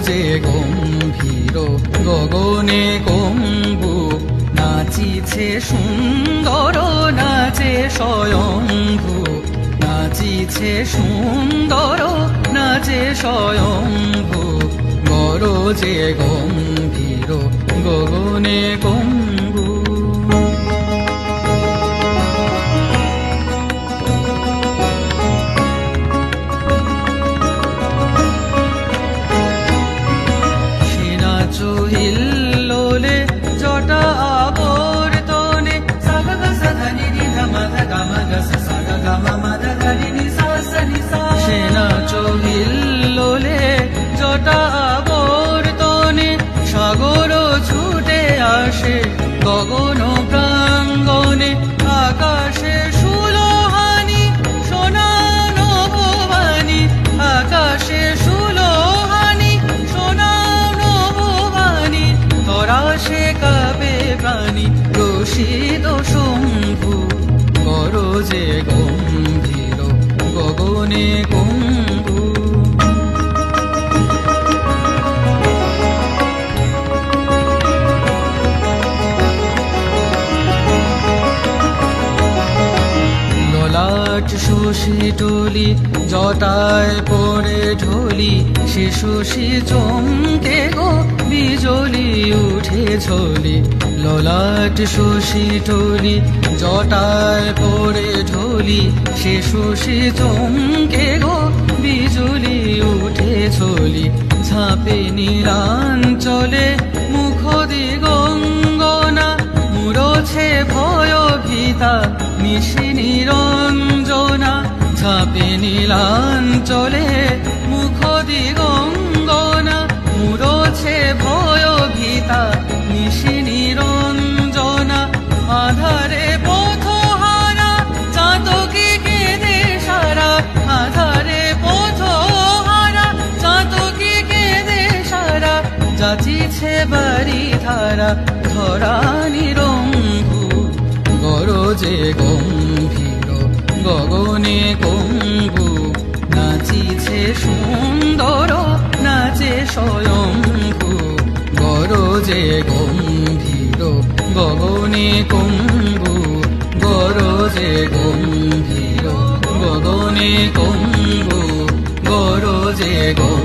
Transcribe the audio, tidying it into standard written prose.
গরজে গম্ভীর গগনে কম্বু নাচিছে সুন্দর নাচে স্বয়ম্ভু নাচিছে সুন্দর নাচে স্বয়ম্ভু গরজে গম্ভীর গগনে কম্বু হিল্লোলে জটা আবর্তনে সাগা গা ধনি নি ধমা ধা মা গা সা গা গা মা মা ধা ধনি নি সা সা নি সা সেনা হিল্লোলে জটা আবর্তনে সাগর ছুটে আসে গগন প্রাঙ্গনে আকাশে সুলোহানি সোনা নভবানি আকাশে সুলোহানি সোনা নভবানি তরাসে কাবে প্রাণী প্রসিদ শম্ভু গরজে গম্ভীর গগনে কম্বু ললাট শশী টলি জটায় পড়ে ঢলি সে শশী চমকে গো বিজলি উঠে ঝলি ললাট শশী টলি জটায় পড়ে ঢলি সে শশী চমকে গো বিজলি উঠে ঝলি ঝাঁপে নীলাঞ্চলে মুখ দিগঙ্গনা মুরছে ভয় ভীতা নিশি নিরঞ্জনা ঝাঁপে নীলাঞ্চলে মুখ দিগঙ্গনা মুরছে ভয় ভীতা নিশি নিরঞ্জনা আধারে পথহারা চাতকি কেঁদে সারা আধারে পথহারা চাতকি কেঁদে সারা যাচিছে বাড়ি ধারা ধরা নিরম্ভু গরজে গম্ভীর গগনে কম্বু নাচিছে সুন্দর নাচে স্বয়ম্ভু গরজে গম্ভীর গগনে কম্বু গরজে গম্ভীর গগনে কম্বু গরজে গম্ভীর